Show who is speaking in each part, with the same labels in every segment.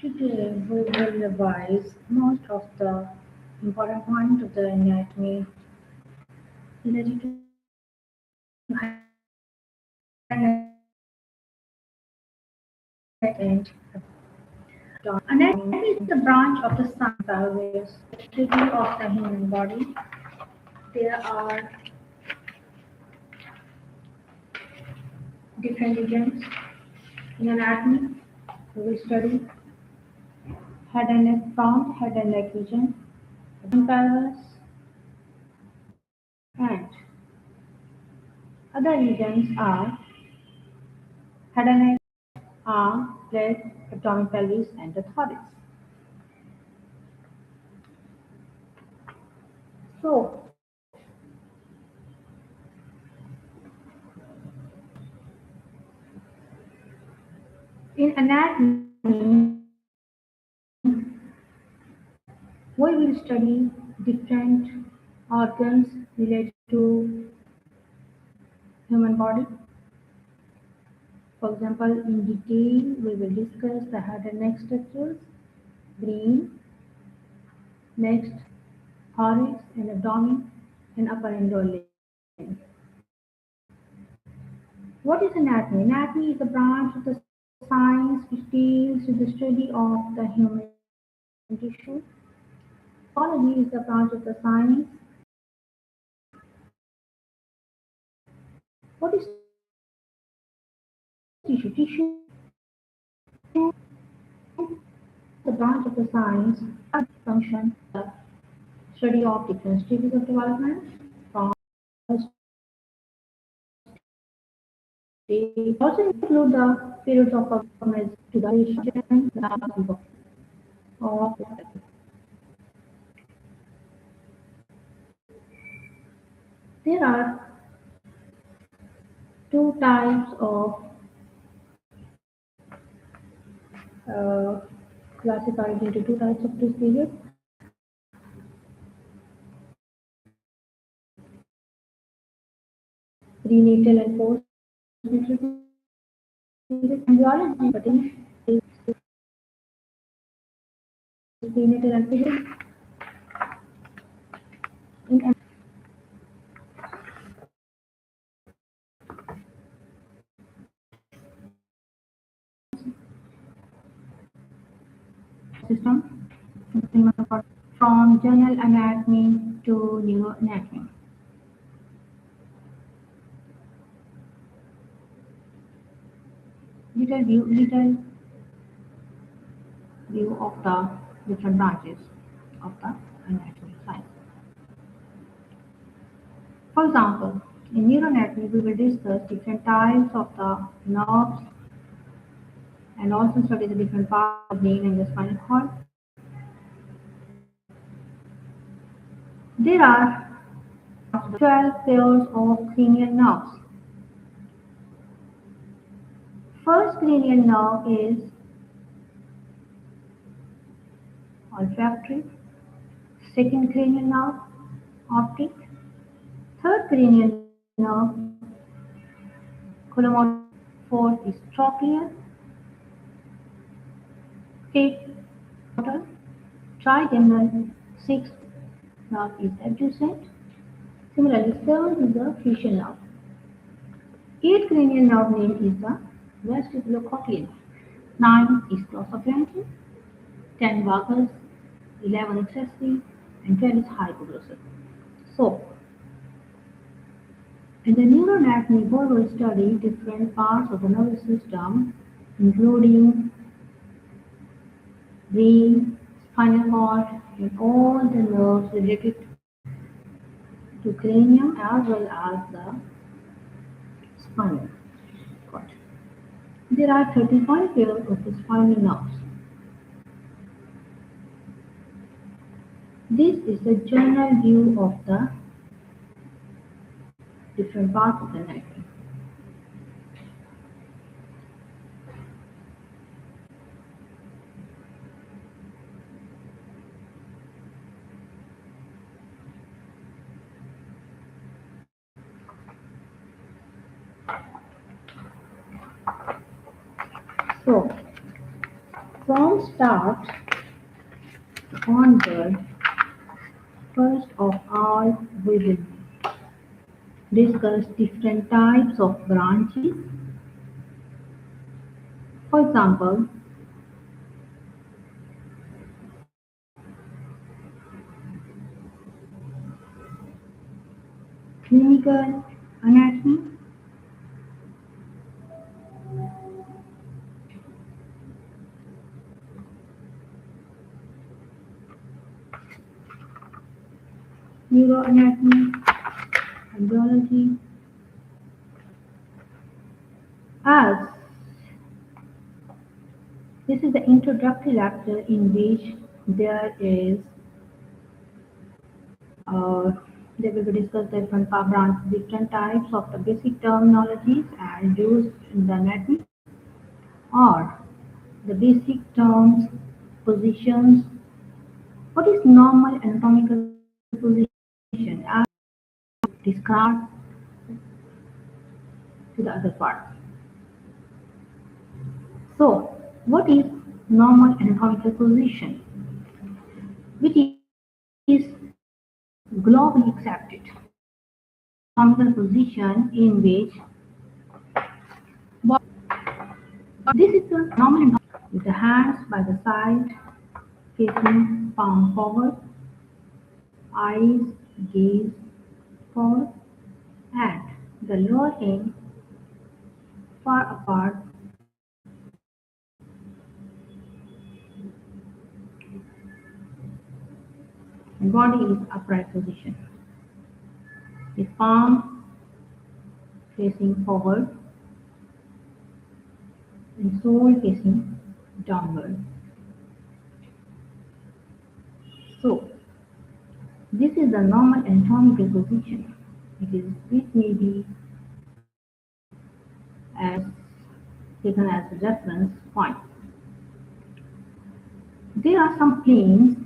Speaker 1: Today we will revise most of the important points of the anatomy related to head and neck and anatomy is the branch of the science by which the study of the human body. There are different regions in anatomy. We will study head and neck front, head and neck region, pelvis, and other regions are head and neck, arm, leg, abdomen, pelvis, and the thorax. So, in anatomy, we will study different organs related to human body. For example, in detail, we will discuss the head and neck structures, brain, next, thorax and abdomen, and upper and lower limb. What is anatomy? Anatomy is a branch of the science which deals with the study of the human tissue. Physiology is the branch of the science. What is tissue? Tissue the branch of the science function study of different stages of development from stage also include the periods of performance to the patient of there are two types of uh, classified into two types of this period prenatal and postnatal period and biology but prenatal and period in system from general anatomy to neuroanatomy. Little view of the different branches of the anatomy science. For example, in neuroanatomy we will discuss different types of the nerves and also study the different parts of the brain and the spinal cord. There are 12 pairs of cranial nerves. First cranial nerve is olfactory, second cranial nerve optic, third cranial nerve collomotor, fourth is trochlear, fifth motor, trigeminal, sixth nerve is adjacent. Similarly, seventh is the facial nerve. Eighth cranial nerve name is the vestibulocochlear. Ninth is glossopharyngeal, 10 vagus, 11 accessory, and 12 is hypoglossal. So, in the neuroanatomy, we will study different parts of the nervous system, including brain, spinal cord, and all the nerves related to cranium as well as the spinal cord. There are 35 pairs of the spinal nerves. This is a general view of the different parts of the anatomy. So, From start onward, first of all, we will discuss different types of branches. For example, clinical anatomy, neuroanatomy, embryology. As this is the introductory lecture in which uh, there will be discussed different types of the basic terminologies and used in the anatomy, or the basic terms, positions. What is normal anatomical position as described to the other part. So, what is normal anatomical position, which is globally accepted anatomical position in which this is the normal anatomical with the hands by the side, facing palm forward, eyes gaze forward, and the lower limb far apart. And body is upright position with palm facing forward and sole facing downward. So, this is the normal anatomical position. This may be as taken as a reference point. There are some planes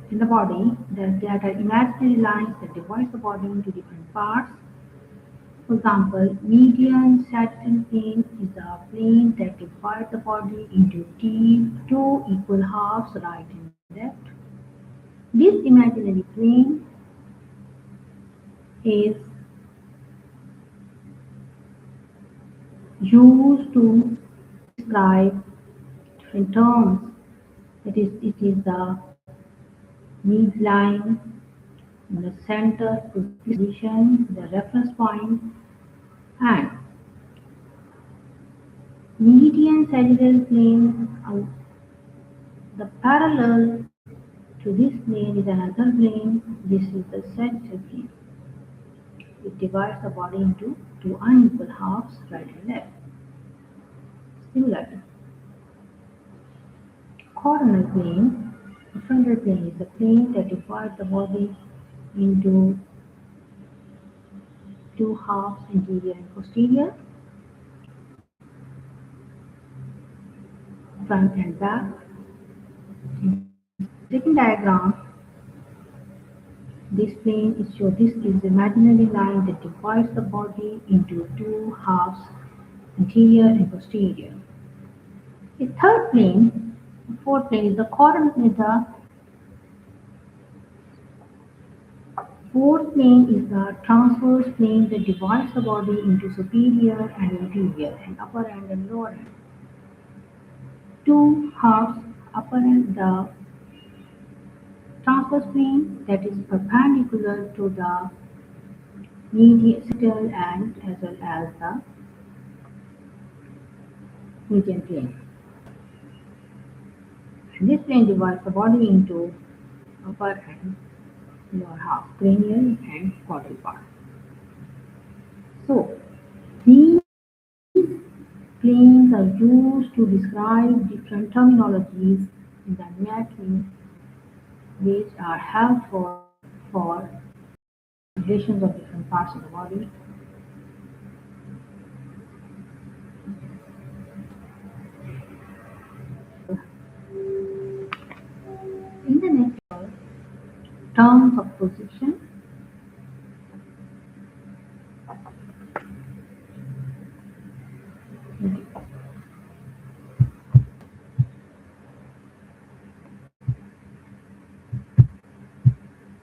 Speaker 1: in the body that are imaginary lines that divide the body into different parts. For example, median sagittal plane is a plane that divides the body into two equal halves, right and left. This imaginary plane is used to describe different terms. It is the midline, in the center position, the reference point, and median sagittal plane. The parallel to this plane is another plane. This is the sagittal plane. It divides the body into two unequal halves, right and left. Similarly, coronal plane, the frontal plane is the plane that divides the body into two halves, anterior and posterior, front and back. Second diagram, this plane is shown. This is the imaginary line that divides the body into two halves, anterior and posterior. The third plane, the fourth plane is the coronal plane. The fourth plane is the transverse plane that divides the body into superior and inferior, and upper end and lower end. Two halves, upper end, the transverse plane that is perpendicular to the medial and as well as the median plane. And this plane divides the body into upper and lower half, cranial and caudal part. So, these planes are used to describe different terminologies in the anatomy which are helpful for relations of different parts of the body. In the next terms of position,